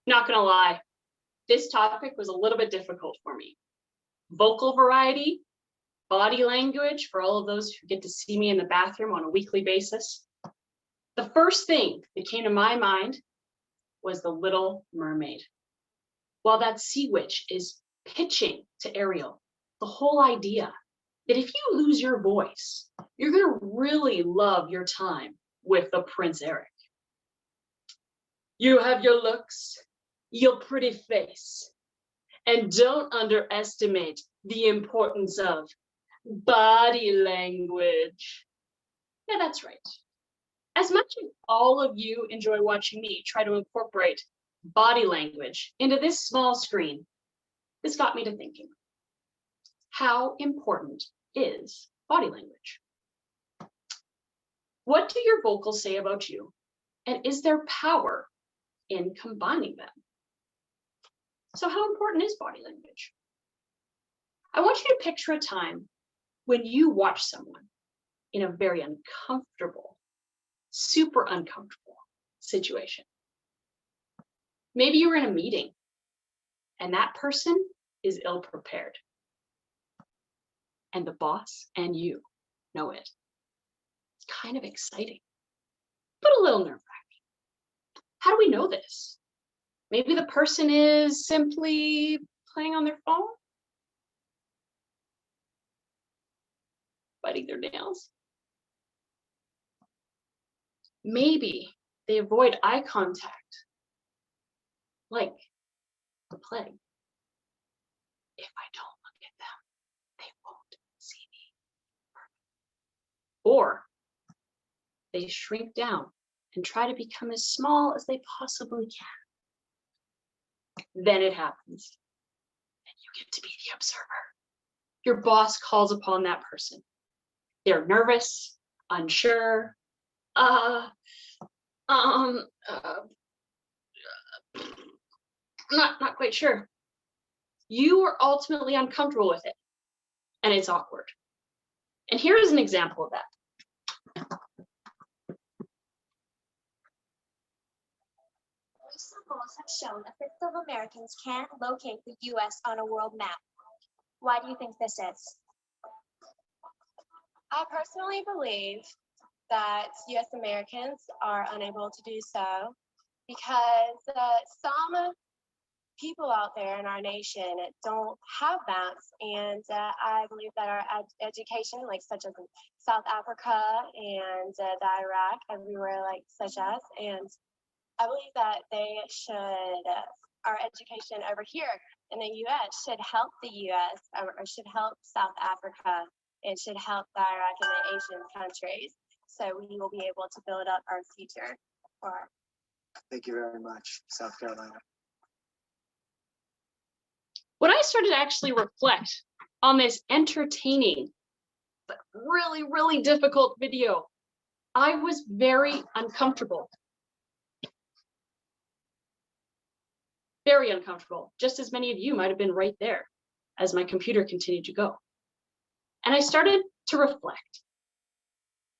Not gonna lie, this topic was a little bit difficult for me. Vocal variety, body language for all of those who get to see me in the bathroom on a weekly basis. The first thing that came to my mind was the Little Mermaid. While that sea witch is pitching to Ariel the whole idea that if you lose your voice, you're gonna really love your time with the Prince Eric. You have your looks, your pretty face, and don't underestimate the importance of body language. Yeah, that's right. As much as all of you enjoy watching me try to incorporate body language into this small screen, this got me to thinking, how important is body language? What do your vocals say about you? And is there power in combining them? So how important is body language? I want you to picture a time when you watch someone in a very uncomfortable, super uncomfortable situation. Maybe you were in a meeting and that person is ill prepared. And the boss and you know it. It's kind of exciting, but a little nerve-wracking. How do we know this? Maybe the person is simply playing on their phone, biting their nails. Maybe they avoid eye contact, like the plague. If I don't look at them, they won't see me. Or they shrink down and try to become as small as they possibly can. Then it happens, and you get to be the observer. Your boss calls upon that person. They're nervous, unsure, not quite sure. You are ultimately uncomfortable with it, and it's awkward. And here is an example of that. Recent polls have shown a fifth of Americans can't locate the U.S. on a world map. Why do you think this is? I personally believe that U.S. Americans are unable to do so because some people out there in our nation don't have maps, and I believe that our education, like such as in South Africa and the Iraq, everywhere like such as, and I believe that they should, our education over here in the U.S. should help the U.S. or should help South Africa. It should help the Iraq and the Asian countries, so we will be able to build up our future. Thank you very much, South Carolina. When I started to actually reflect on this entertaining, but really, really difficult video, I was very uncomfortable. Very uncomfortable, just as many of you might have been right there as my computer continued to go. And I started to reflect.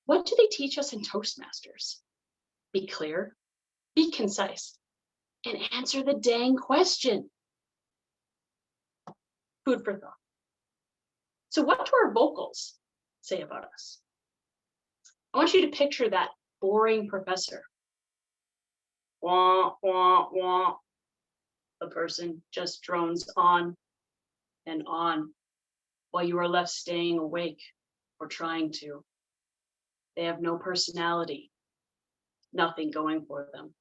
What do they teach us in Toastmasters? Be clear, be concise, and answer the dang question. Food for thought. So what do our vocals say about us? I want you to picture that boring professor. Wah, wah, wah. The person just drones on and on while you are left staying awake or trying to. They have no personality, nothing going for them.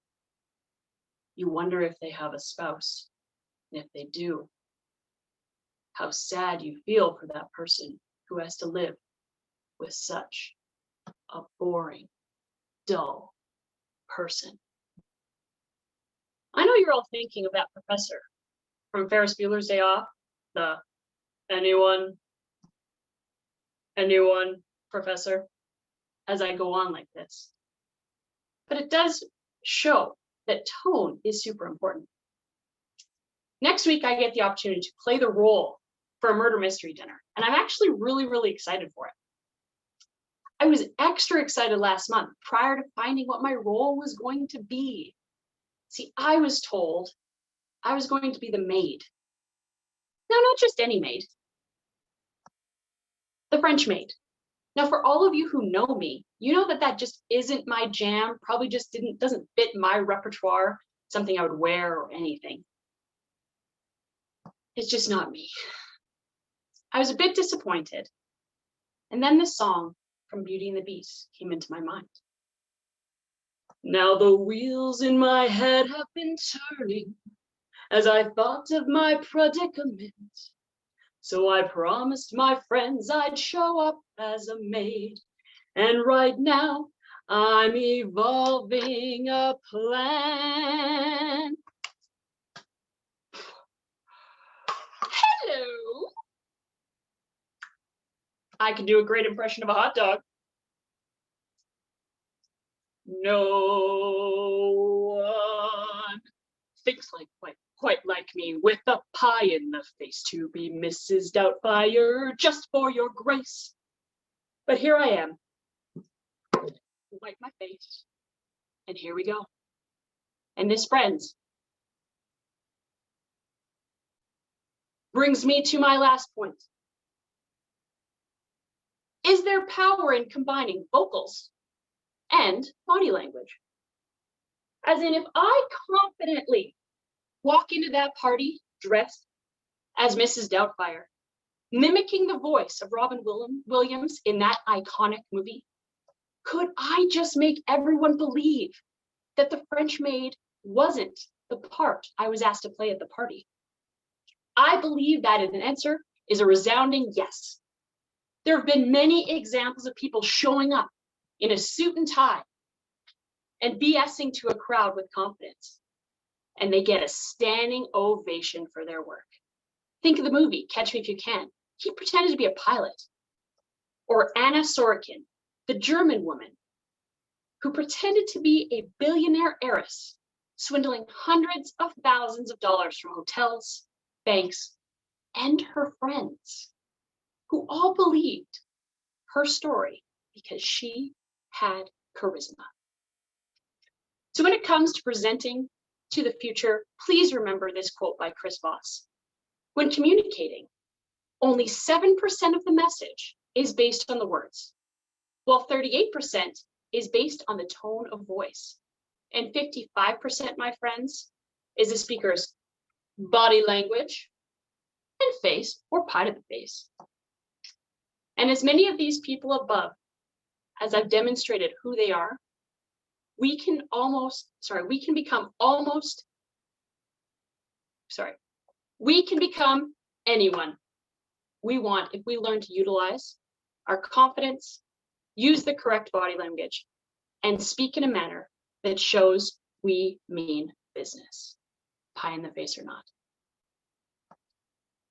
You wonder if they have a spouse, and if they do, how sad you feel for that person who has to live with such a boring, dull person. I know you're all thinking of that professor from Ferris Bueller's Day Off, the anyone professor, as I go on like this. But it does show that tone is super important. Next week, I get the opportunity to play the role for a murder mystery dinner, and I'm actually really, really excited for it. I was extra excited last month prior to finding what my role was going to be. See, I was told I was going to be the maid. Now, not just any maid, the French maid. Now, for all of you who know me, you know that that just isn't my jam, probably just doesn't fit my repertoire, something I would wear or anything. It's just not me. I was a bit disappointed. And then the song from Beauty and the Beast came into my mind. Now the wheels in my head have been turning as I thought of my predicament. So I promised my friends I'd show up as a maid. And right now I'm evolving a plan. Hello. I can do a great impression of a hot dog. No one thinks quite like me, with a pie in the face, to be Mrs. Doubtfire just for your grace. But here I am. Wipe my face, and here we go. And this, friends, brings me to my last point. Is there power in combining vocals and body language? As in, if I confidently walk into that party dressed as Mrs. Doubtfire, mimicking the voice of Robin Williams in that iconic movie, could I just make everyone believe that the French maid wasn't the part I was asked to play at the party? I believe that an answer is a resounding yes. There have been many examples of people showing up in a suit and tie and BSing to a crowd with confidence, and they get a standing ovation for their work. Think of the movie Catch Me If You Can. He pretended to be a pilot. Or Anna Sorokin, the German woman who pretended to be a billionaire heiress, swindling hundreds of thousands of dollars from hotels, banks, and her friends, who all believed her story because she had charisma. So when it comes to presenting to the future, please remember this quote by Chris Voss. When communicating, only 7% of the message is based on the words, while 38% is based on the tone of voice. And 55%, my friends, is the speaker's body language and face, or pie to the face. And as many of these people above, as I've demonstrated who they are, we can become anyone we want if we learn to utilize our confidence, use the correct body language, and speak in a manner that shows we mean business, pie in the face or not.